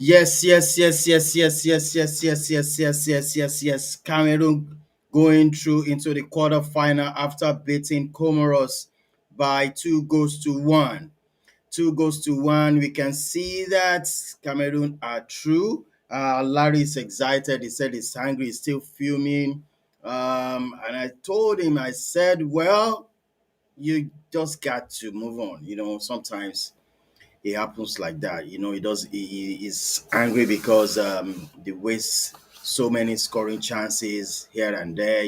Yes. Cameroon going through into the quarterfinal after beating Comoros by 2 goals to 1. 2 goals to 1. We can see that Cameroon are through. Larry is excited. He said he's hungry, he's still fuming. And I told him, I said, well, you just got to move on. Sometimes it happens like that. He does. He's angry because they waste so many scoring chances here and there.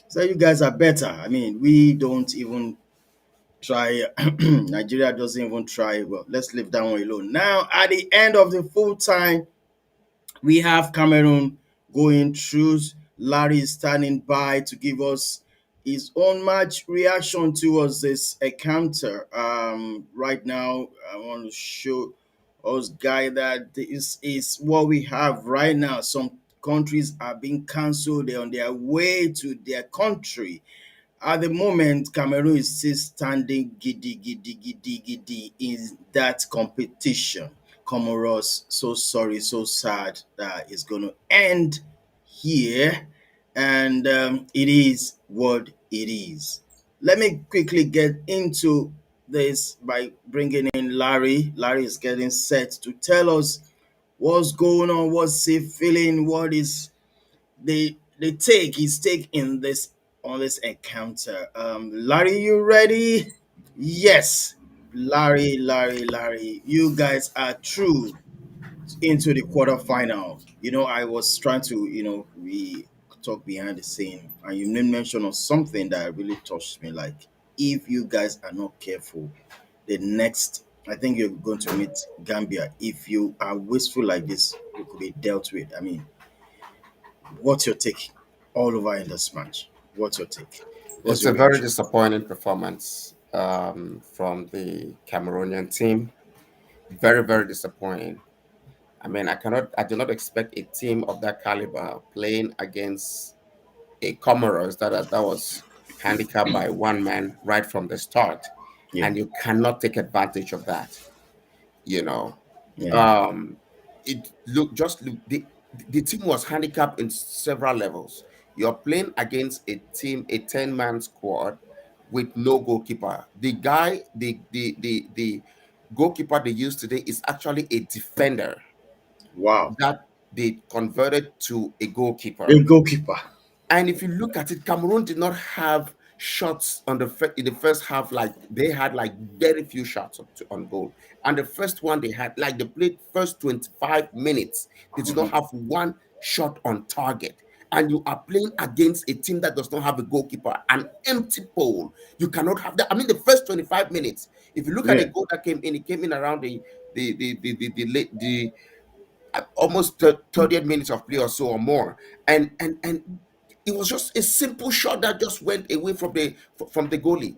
So you guys are better. I mean, we don't even try. Nigeria doesn't even try. Well, let's leave that one alone. Now, at the end of the full time, we have Cameroon going through. Larry is standing by to give us his own match reaction towards this encounter. Right now, I want to show us, guy, that this is what we have right now. Some countries are being cancelled. They're on their way to their country. At the moment, Cameroon is still standing giddy, giddy, giddy, giddy in that competition. Comoros, so sorry, so sad that it's going to end here. And it is what it is. Let me quickly get into this by bringing in Larry. Larry is getting set to tell us what's going on, what's he feeling, what is his take in this on this encounter. Larry, you ready? Yes. Larry, you guys are through into the quarterfinal. I was trying to, we talk behind the scene, and you made mention of something that really touched me. Like, if you guys are not careful, the next, I think you're going to meet Gambia. If you are wasteful like this, you could be dealt with. I mean, what's your take all over in this match? What's your take? What's It's your a very reaction? disappointing performance from the Cameroonian team. Very, very disappointing. I mean, I do not expect a team of that caliber playing against a Comoros that was handicapped by one man right from the start, Yeah, and you cannot take advantage of that. You know, yeah, um, it look just look the team was handicapped in several levels. You're playing against a team, a 10-man squad with no goalkeeper. The guy, the goalkeeper they use today is actually a defender wow. that they converted to a goalkeeper. A goalkeeper. And if you look at it, Cameroon did not have shots in the first half. Like they had like very few shots on goal. And the first one they had, like they played first 25 minutes, they did not have one shot on target. And you are playing against a team that does not have a goalkeeper, an empty pole. You cannot have that. I mean, the first 25 minutes. If you look at the Yeah, goal that came in, it came in around the almost 30th minutes of play or so or more, and it was just a simple shot that just went away from the goalie,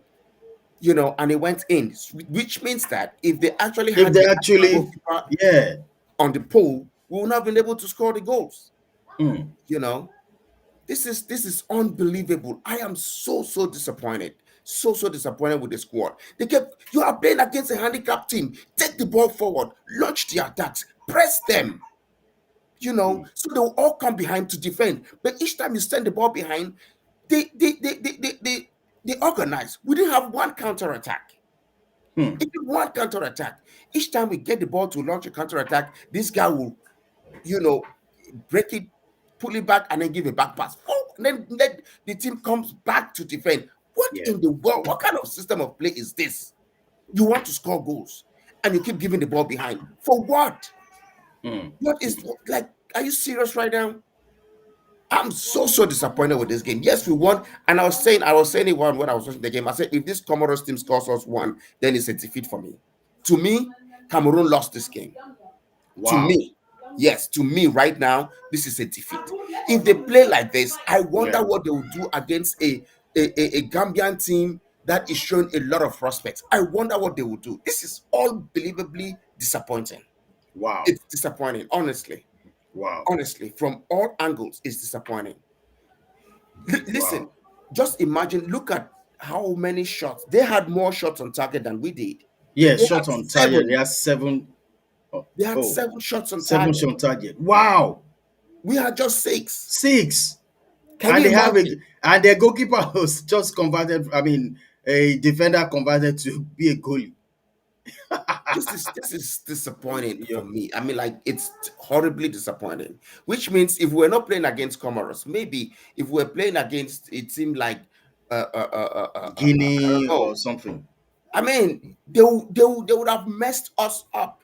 and it went in, which means that if they actually if had they the actual actually, goalkeeper yeah. on the pole, we would not have been able to score the goals. Mm. you know this is unbelievable. I am so disappointed, so disappointed with the squad. You are playing against a handicapped team. Take the ball forward, launch the attacks, press them, so they will all come behind to defend. But each time you send the ball behind, they organize. We didn't have one counter attack. Hmm. If you want counter attack, each time we get the ball to launch a counter attack, this guy will, you know, break it, pull it back, and then give a back pass. Oh, and then the team comes back to defend. What Yeah. in the world? What kind of system of play is this? You want to score goals, and you keep giving the ball behind for what? Hmm. What is like? Are you serious right now? I'm so disappointed with this game. Yes, we won, and I was saying it when I was watching the game. I said if this Comoros team scores us one, then it's a defeat for me. To me, Cameroon lost this game. To Wow. me, yes, to me right now, this is a defeat. If they play like this, I Yeah. wonder what they will do against a Gambian team that is showing a lot of prospects. I wonder what they will do. This is unbelievably disappointing. Wow. It's disappointing, honestly. Wow. Honestly, from all angles, it's disappointing. Listen, Wow. just imagine, look at how many shots. They had more shots on target than we did. Yeah, They had shot on target. They seven. have 7 Oh, They had oh, 7 shots on 7 shots target. on target. Wow, We had just 6. 6. Can And you they have imagine? it, and their goalkeeper was just converted. I mean, a defender converted to be a goalie. This is disappointing Yeah. for me. I mean, like, it's horribly disappointing. Which means if we're not playing against Comoros, maybe if we're playing against a team like I don't Guinea know. or something. I mean, they would have messed us up.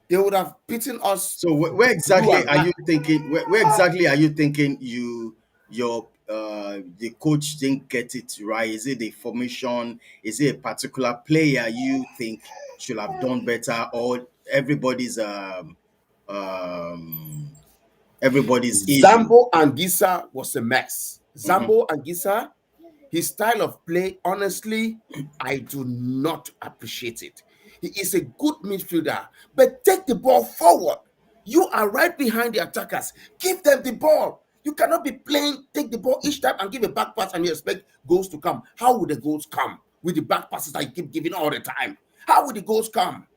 They would have beaten us So where blue exactly and are black. you thinking? Where exactly are you thinking your the coach didn't get it right? Is it the formation? Is it a particular player you think should have done better, or um everybody's issue? Zambo Anguissa was a mess. Hmm. Zambo Anguissa, his style of play, honestly, I do not appreciate it. He is a good midfielder, but take the ball forward. You are right behind the attackers. Give them the ball. You cannot be playing, take the ball each time and give a back pass and you expect goals to come. How would the goals come with the back passes that you keep giving all the time? How would the goals come?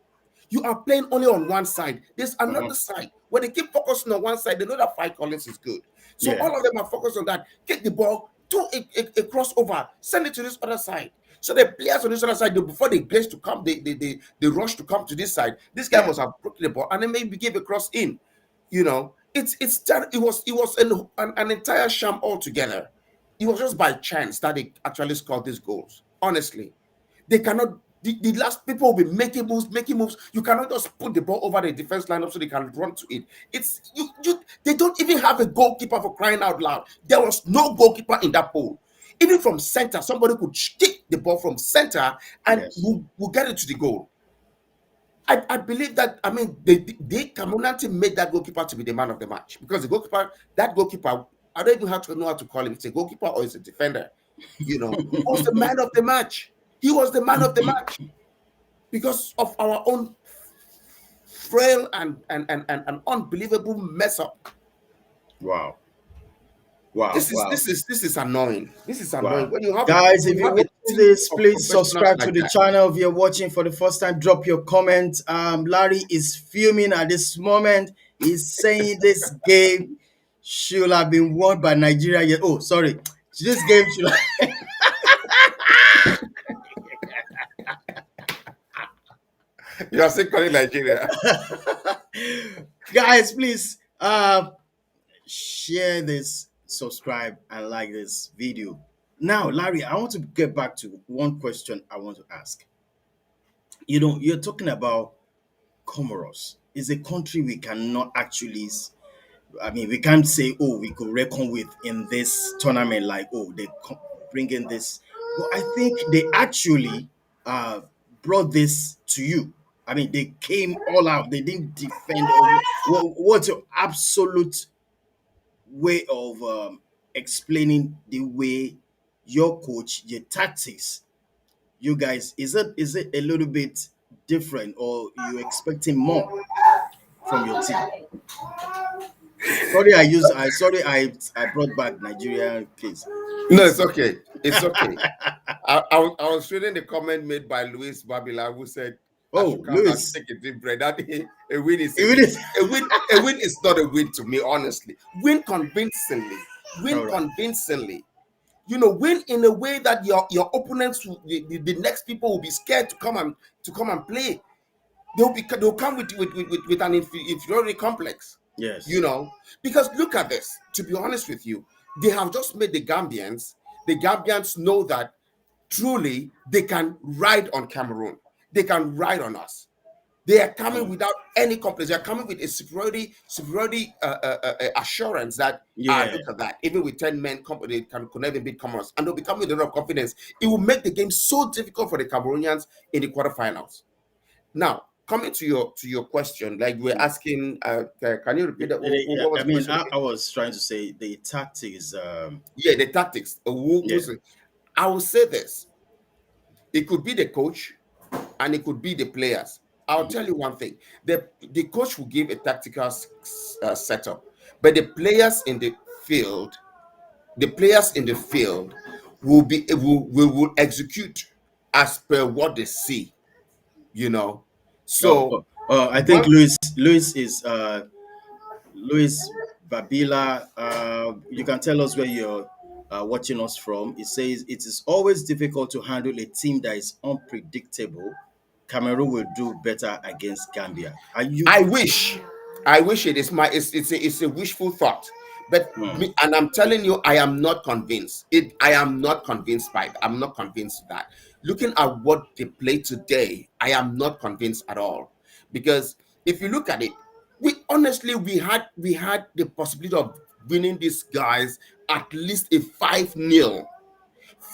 You are playing only on one side. There's Hmm. another side. When they keep focusing on one side, they know that Five Collins is good. So Yeah, all of them are focused on that. Kick the ball, do a crossover, send it to this other side. So the players on this other side, before they grace to come, they rush to come to this side. This guy yeah, must have broken the ball and then maybe give a cross in. It was an entire sham altogether. It was just by chance that they actually scored these goals. Honestly, they cannot. The last people will be making moves, making moves. You cannot just put the ball over the defense lineup so they can run to it. It's you. They don't even have a goalkeeper, for crying out loud. There was no goalkeeper in that pool. Even from center, somebody could kick the ball from center and yes, will get it to the goal. I believe that, I mean, the Cameroon team made that goalkeeper to be the man of the match, because that goalkeeper, I don't even have to know how to call him. It's a goalkeeper or it's a defender, was the man of the match. He was the man of the match because of our own frail and unbelievable mess up. wow, wow, wow. This is annoying. This is annoying Wow. when you have Guys, when if you you're have a watching team this, of please professionals subscribe to like the that. channel. If you're watching for the first time, drop your comment. Larry is fuming at this moment. He's saying this game should have been won by Nigeria. Oh, sorry. This game should You are still calling Nigeria. Guys, please share this, subscribe, and like this video. Now, Larry, I want to get back to one question I want to ask. You're talking about Comoros is a country we cannot actually, I mean, we can't say, oh, we could reckon with in this tournament, like, oh, bring in this. But I think they actually uh, brought this to you. I mean, they came all out. They didn't defend. Or what's your absolute way of explaining the way your coach, your tactics, you guys, is it a little bit different, or you expecting more from your team? Sorry, I brought back Nigerian case. No, it's Please. okay. It's okay. I was reading the comment made by Luis Babila, who said I Oh, should calm down, Louis. take a deep breath. That a win is a Even win. it. A win is not a win to me, honestly. Win convincingly. Win All right. convincingly. Win in a way that your opponents, the next people will be scared to come and play. They'll come with an inferiority complex. You Yes. know, because look at this. To be honest with you, they have just made the Gambians. The Gambians know that truly they can ride on Cameroon. They can ride on us. They are coming Mm. without any complex. They are coming with a superiority assurance that, Yeah. look at that. Even with 10 men, they could never beat Comoros, and they'll be coming with a lot of confidence. It will make the game so difficult for the Cameroonians in the quarterfinals. Now, coming to your question, like you were Mm. asking, can you repeat that? What was I the mean, question I again? was trying to say the tactics. Yeah, the tactics. Yeah. I will say this: it could be the coach, and it could be the players. I'll tell you one thing: the coach will give a tactical setup, but field, the players in the field will execute as per what they see. You know, Oh, so. I think One, Louis is Louis Babila. You can tell us where you're watching us from. It says it is always difficult to handle a team that is unpredictable. Cameroon will do better against Gambia. Are you? I wish, I wish it is my it's a wishful thought, but Hmm, me, and I'm telling you, I am not convinced. I am not convinced by it. I'm not convinced that. Looking at what they play today, I am not convinced at all. Because if you look at it, we had the possibility of winning these guys at least a 5-0,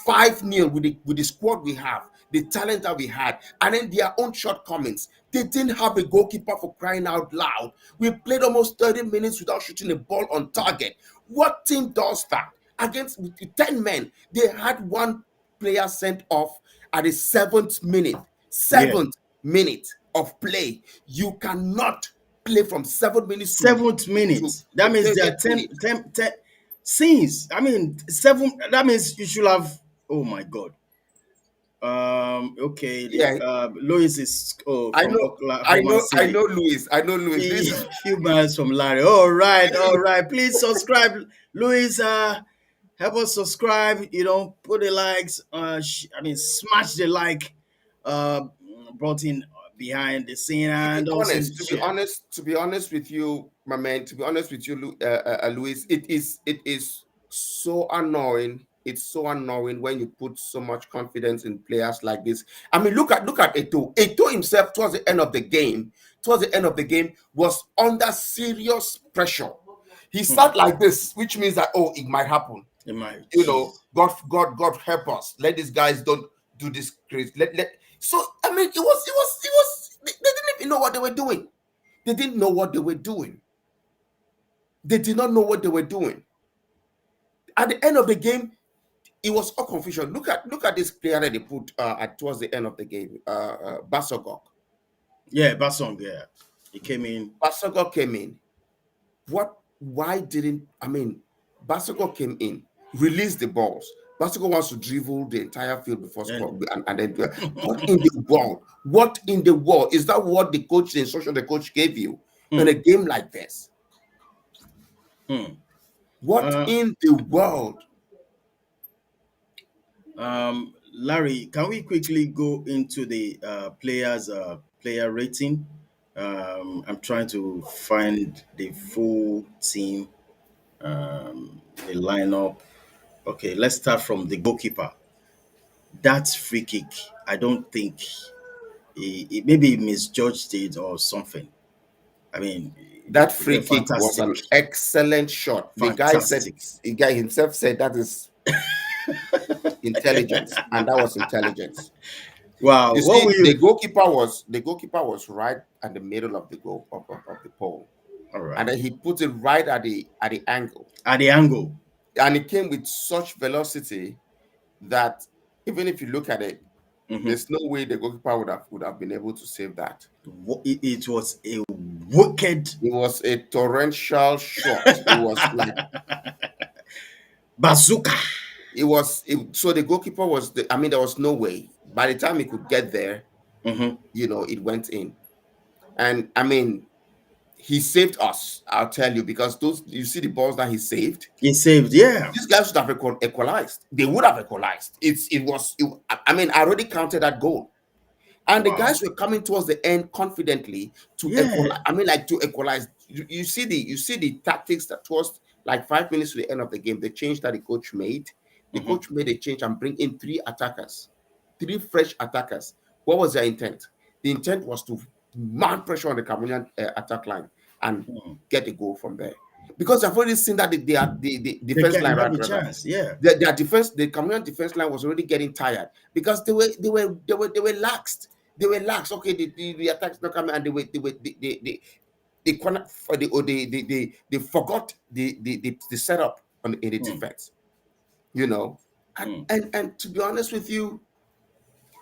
5-0 with the squad we have, the talent that we had, and then their own shortcomings. They didn't have a goalkeeper, for crying out loud. We played almost 30 minutes without shooting a ball on target. What team does that? Against with the 10 men, they had one player sent off at the seventh minute. yeah. Seventh minute of play. You cannot play from 7 minutes to Seventh to minute. That means there are 30th 10, minute. 10, 10 scenes. I mean, seven. That means you should have. Oh my God. Okay. Yeah, Louis is I from know, Oklahoma I City. know, Louis. I know, Louis. Few This is few miles from Larry. All right, all right. Please subscribe, Louis. Help us subscribe. Put the likes. Smash the like button behind the scene, to be and also honest, share. to be honest with you, my man. To be honest with you, Louis, it is so annoying. It's so annoying when you put so much confidence in players like this. I mean, look at Eto. Eto himself, towards the end of the game, was under serious pressure. He Hmm. sat like this, which means that, oh, it might happen. Jeez. God help us. Let these guys don't do this crazy. So I mean, it was. They didn't even know what they were doing. They didn't know what they were doing. They did not know what they were doing. At the end of the game, it was all confusion. Look at this player that they put at towards the end of the game. Basogok. Yeah, Basong. Yeah, he came in. Basogok came in. What? Why didn't I mean? Basogok came in, released the balls. Basogok wants to dribble the entire field before score, And and then what in the world? What in the world is that? What the instruction the coach gave you in hmm, a game like this? hmm. What Uh, in the world? Larry, can we quickly go into the player rating? I'm trying to find the full team, the lineup. Okay, let's start from the goalkeeper. That's free kick. I don't think maybe he misjudged it or something. I mean, That it's a free kick was fantastic, an excellent shot. fantastic. The guy himself said that is intelligence, and that was intelligence. Wow, You what see, will you? the goalkeeper was right at the middle of the goal of the pole, All and right, then he put it right at the angle, at the angle. and it came with such velocity that even if you look at it, Mhm. there's no way the goalkeeper would have been able to save that. It was a wicked It was a torrential shot. It was like bazooka. so the goalkeeper I mean, there was no way. By the time he could get there, Mhm. it went in. And I mean, he saved us, I'll tell you, because those you see the balls that he saved, He saved, yeah. these guys should have equalized. They would have equalized. I mean, I already counted that goal. And the Wow. guys were coming towards the end confidently to Yeah. equalize. I mean, like to equalize. You see the tactics that towards like 5 minutes to the end of the game, the change that the coach made. The Mhm. coach made a change and bring in three fresh attackers. What was their intent? The intent was to mount pressure on the Cameroonian attack line and Mm. get a goal from there. Because I've already seen that the They defense can line, have right, a rather, chance. Yeah. the Cameroonian defense line was already getting tired because they were laxed. They were lax. Okay, the attacks not coming, and they corner for they forgot the setup in the Mm. defense. You know, and, Mm. and to be honest with you,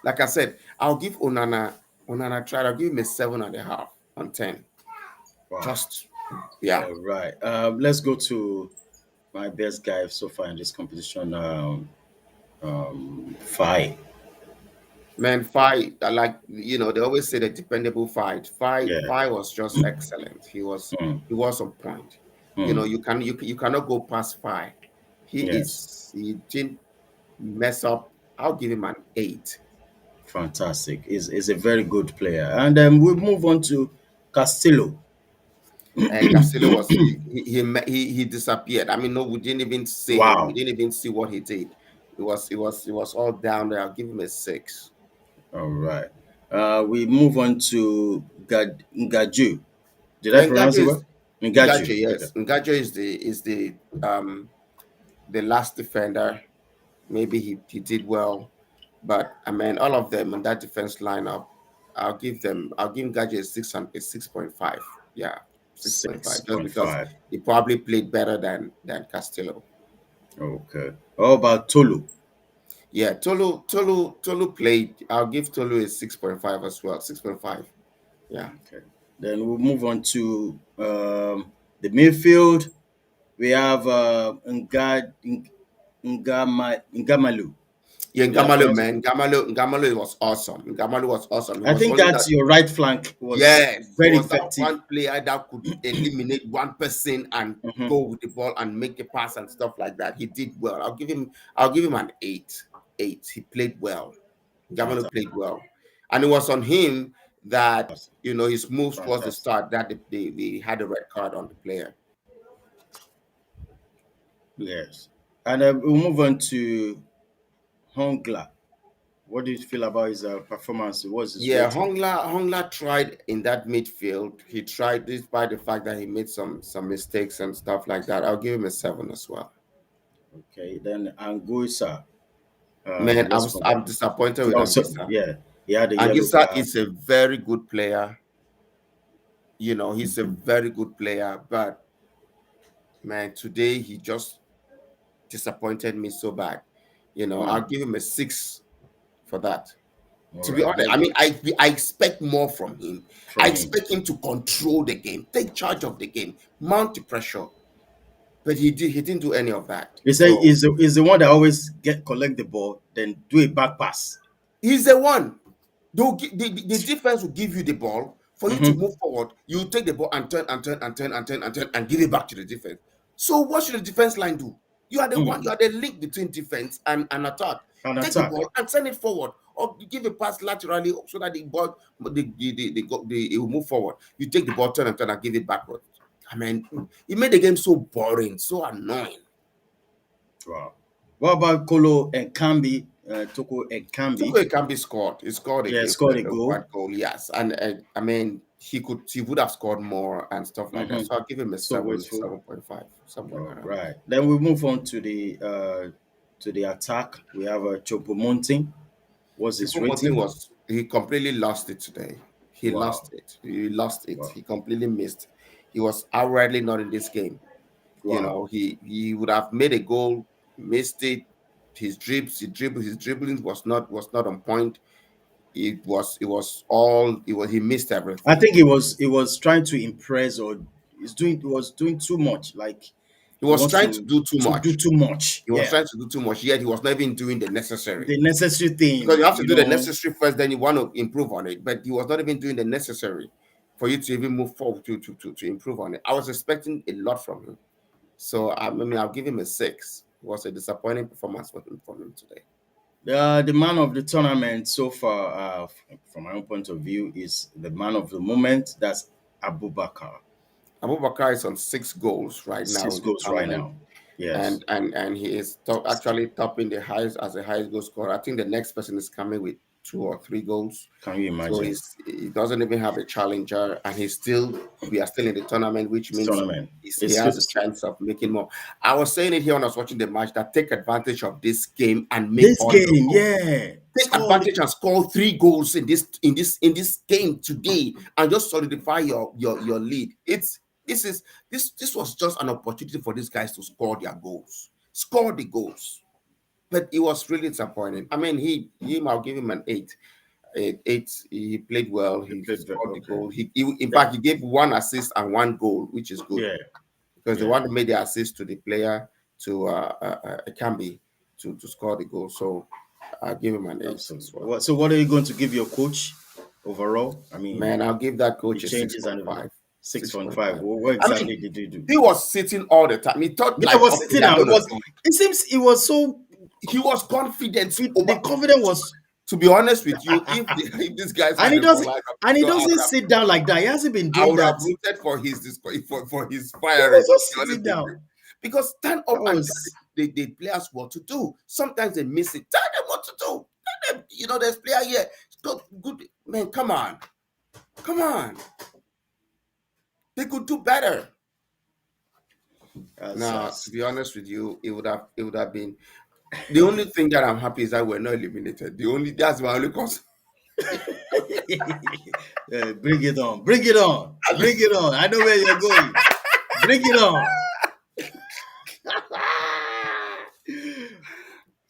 like I said, I'll give Onana try. I'll give him a 7.5 on 10. Wow. Just yeah. All right. Let's go to my best guy so far in this competition. Five. Man, fight like they always say the dependable fight. Fight, Yeah. fight was just excellent. Mm, He was on point. mm, You cannot go past five. yes. He didn't mess up. I'll give him an 8. Fantastic. Is a very good player. And we move on to Castillo. And Castillo was he disappeared. I mean, no, we didn't even see him. We Wow. didn't even see what he did. It was all down there. I'll give him a 6. All right. We move on to Ngaju. Did I Yeah, pronounce it well? Ngaju. Ngaji, Okay. yes. Ngaji the last defender. Maybe he did well, but I mean, all of them in that defense lineup, I'll give Ngaji a 6.5. Yeah, 6.5, just because 6.5. he probably played better than Castillo. Okay. How about Tolu? Yeah, Tolu played. I'll give Tolu a 6.5 as well. 6.5. Yeah. Okay. Then we'll move on to the midfield. We have Ngamalu. Yeah, Did I pronounce it? Ngamalo was awesome. Ngamalo was awesome. He I was think only that that. your right flank was Yes, he very was that effective. one player that could eliminate one person and Hmm. go with the ball and make a pass and stuff like that. He did well. I'll give him an 8. 8. He played well. Gamano Fantastic. played well. And it was on him that his moves towards the Fantastic. start that they had a red card on the player. Yes. And we'll move on to Hongla. What do you feel about his performance? What's his Yeah, rating? Hongla tried in that midfield. He tried, despite the fact that he made some mistakes and stuff like that. I'll give him a 7 as well. Okay. Then Anguissa, Man, just from I'm disappointed with oh, so, Angisa. yeah, he had a yellow Angisa card. is a very good player. He's a very good player, but man, today he just disappointed me so bad. I'll Mm, give him a 6 for that. all To be right. honest, I mean, I expect more from him. I From him. expect him to control the game, take charge of the game, mount the pressure. But he didn't do any of that. He say So is the one that always collect the ball, then do a back pass. he's the one. The defense will give you the ball for you to Hmm. move forward. You take the ball and turn and turn and turn and turn and turn and give it back to the defense. So what should the defense line do? You are the one. Mm, You are the link between defense and attack. and Take the attack. ball and send it forward, or give a pass laterally so that the ball it will move forward. You take the ball, turn and turn, and give it backward. I mean, it made the game so boring, so annoying. Wow. What about Kolo and Kambi? Toko and Kambi. Tuchel can be scored. He scored Yeah, scored a a goal. one goal, yes, and I mean he would have scored more and stuff like that. Hmm. So I'll give him a So 7, wasteful. 7.5, somewhere All around there. right. Then we move on to the attack. We have Chopomonting. What's his Choupo-Moting rating? he completely lost it today. He Wow. lost it. He lost it. Wow. He completely missed. He was outrightly not in this game. Wow. He would have made a goal, missed it. His dribbling was not on point. He missed I everything. think he was trying to impress, or he was doing too much. Like He he was wants trying to do too to do much. too much. He was Yeah. trying to do too much, yet he was not even doing the necessary. The necessary Because you thing, have to do the necessary first, then you want to improve on it. But he was not even doing the necessary for you to even move forward to improve on it. I was expecting a lot from him. So I mean, I'll give him a 6. It was a disappointing performance from him today. The man of the tournament so far, from my own point of view, is the man of the moment. That's Abubakar. Abubakar is on 6 goals right now Six in the goals right tournament. now. Yes. And he is actually topping the highest as the highest goal scorer. I think the next person is coming with 2 or 3 goals. Can you So imagine? he doesn't even have a challenger, and we are still in the tournament, which This means tournament. he It's has a just chance of making more. I was saying it here when I was watching the match that take advantage of this game and make this all your game. goals. Yeah. Take Score advantage and score 3 goals in this game today, and just solidify your lead. This is this was just an opportunity for these guys to score their goals, score the goals. But it was really disappointing. I mean, I'll give him an 8. 8. He played well. He He played very scored the okay. goal. In Then, fact, he gave 1 assist and 1 goal, which is good yeah. because the Yeah. one who made the assist to the player to Kambi to score the goal. So I'll give him an 8 as Absolutely. well. So what are you going to give your coach overall? I mean, Man, I'll give that the coach a changes and everything. 6.5. 6.5. 6.5. What I mean, exactly did you do? he was sitting all the time. He thought Yeah, I like, was okay, sitting they're down. gonna do it. It seems it was so, He was confident over. the confidence was, To be honest with you, if, if these guys and had he a for doesn't, life, and he doesn't sit down like that. He hasn't been I doing would have that. voted for his for his He firing. was To just be honest sitting with you, down. because stand That up and tell was, the players what to do. Sometimes they miss it. Tell them what to do. Tell them, there's player here. Good, good man. Come on, come on. They could do better. Now, to be honest with you, it would have been the only thing that I'm happy is that we're not eliminated. That's my only concern. bring it on, bring it on, bring it on. I know where you're going. Bring it on.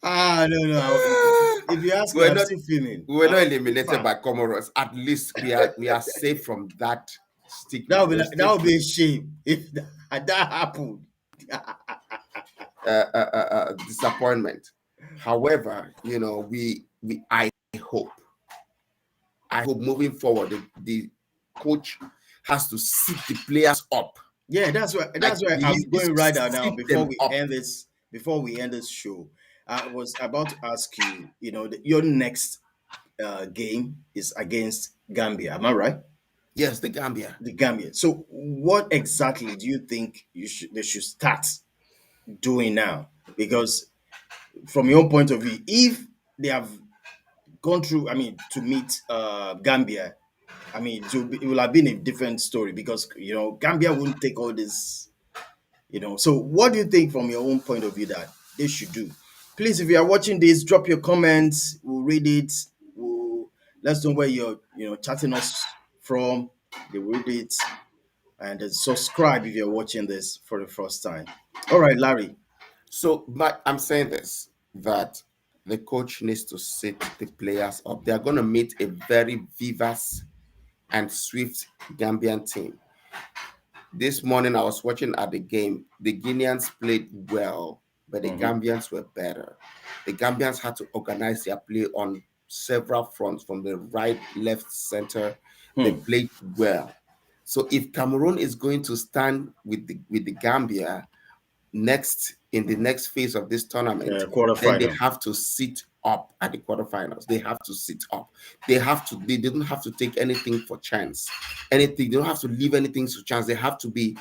No, no. If you ask me, we're I'm not we still fuming. were I'm not still eliminated fat. by Comoros. At least we are safe from that stigma. We're That safe would be a shame if that happened. disappointment. However, hope, I hope moving forward, the coach has to sit the players up. Yeah, Like that's why he I'm needs going to right now. sit them up. Before we end this show, I was about to ask you. Your next game is against Gambia. Am I right? Yes, the Gambia. The Gambia. So, what exactly do you think they should start doing now? Because from your point of view, if they have gone through, I mean, to meet Gambia, I mean, it will have been a different story because Gambia wouldn't take all this. So what do you think from your own point of view that they should do? Please, if you are watching this, drop your comments. We'll read it. We'll Let's know where you're chatting us from. They will read it and subscribe if you're watching this for the first time. All right, Larry. So, but I'm saying this, that the coach needs to sit the players up. They are going to meet a very vivacious and swift Gambian team. This morning I was watching at the game. The Guineans played well, but the Mm-hmm. Gambians were better. The Gambians had to organize their play on several fronts, from the right, left, center. They Hmm. played well. So if Cameroon is going to stand with the Gambia in the next phase of this tournament, then they Quarterfinal. have to sit up at the quarterfinals. They have to sit up. They don't have to take anything for chance. Anything. They don't have to leave anything to chance. They have to be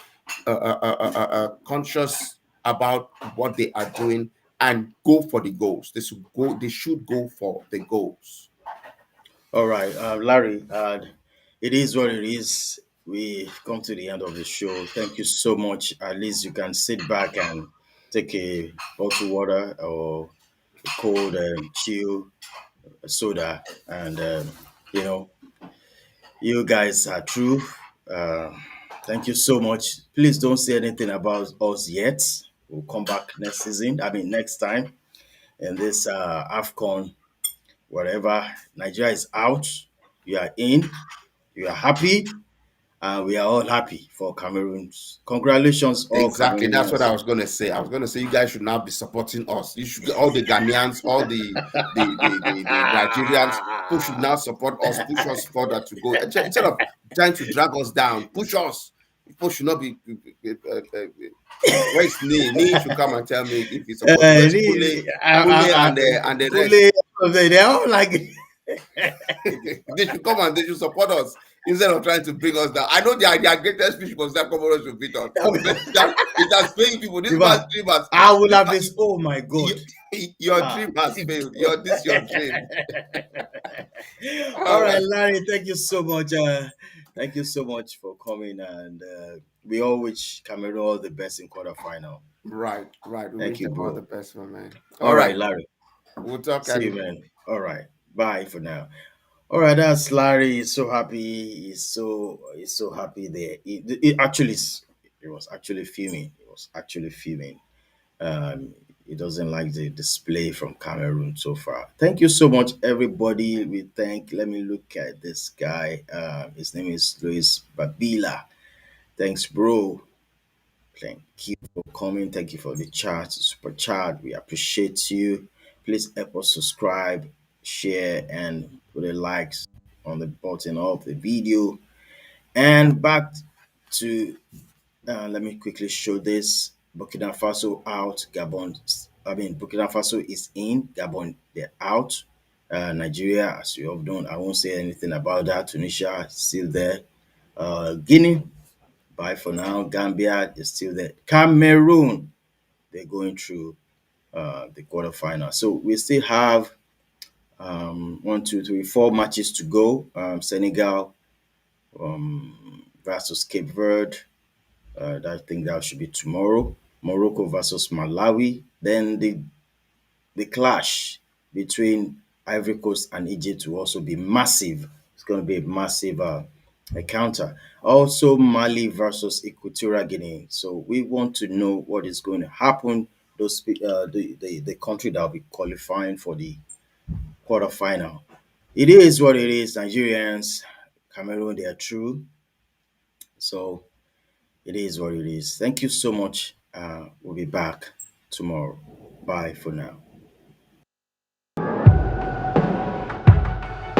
conscious about what they are doing and go for the goals. They should go for the goals. All right, Larry. It is what it is. We've come to the end of the show. Thank you so much. At least you can sit back and take a bottle of water or a cold chill soda, and you know you guys are true. Uh, thank you so much. Please don't say anything about us yet. We'll come back next season. I mean next time in this AFCON. Whatever, Nigeria is out. You are in. You are happy, and we are all happy for Cameroons. Congratulations, all Exactly. That's what I Cameroonians. was going to say. I was going to say you guys should now be supporting us. You should, all the Ghanaians, all the Nigerians, who should now support us, push us further to go. Instead of trying to drag us down, push us. People should not be. Where's Nee? Nee should come and tell me if he supports. Where's Kule and the rest? Kule, they're all like, They should come and they should support us instead of trying to bring us down. I know their greatest fish was that Comoros should beat us, but it has failed people. This man's Ivan, dream has I would this have man, this. Oh my God. your Ah. dream has failed. Your dream. All All right, right, Larry, thank you so much. Thank you so much for coming, and we all wish Cameroon all the best in quarterfinal. right. We Thank wish you, them all the bro. best, my man. All All right, right, Larry. we'll talk See you, and man. All right. Bye for now. All right, that's Larry. He's so happy. He's so happy there. It was actually filming. It was actually filming. Um, he doesn't like the display from Cameroon so far. Thank you so much, everybody. Let me look at this guy. His name is Luis Babila. Thanks, bro. Thank you for coming. Thank you for the chat, super chat. We appreciate you. Please help us subscribe, share, and put a likes on the button of the video. And back to let me quickly show this. Burkina Faso out, Gabon. I mean, Burkina Faso is in, Gabon they're out. Nigeria, as you have known, I won't say anything about that. Tunisia is still there. Guinea, bye for now. Gambia is still there. Cameroon, they're going through the quarterfinal. So we still have one, two, three, 4 matches to go. Senegal versus Cape Verde. I think that should be tomorrow. Morocco versus Malawi. Then the clash between Ivory Coast and Egypt will also be massive. It's going to be a massive encounter. Also, Mali versus Equatorial Guinea. So we want to know what is going to happen. The country that will be qualifying for the quarterfinal. It is what it is. Nigerians, Cameroon, they are true. So it is what it is. Thank you so much. We'll be back tomorrow. Bye for now.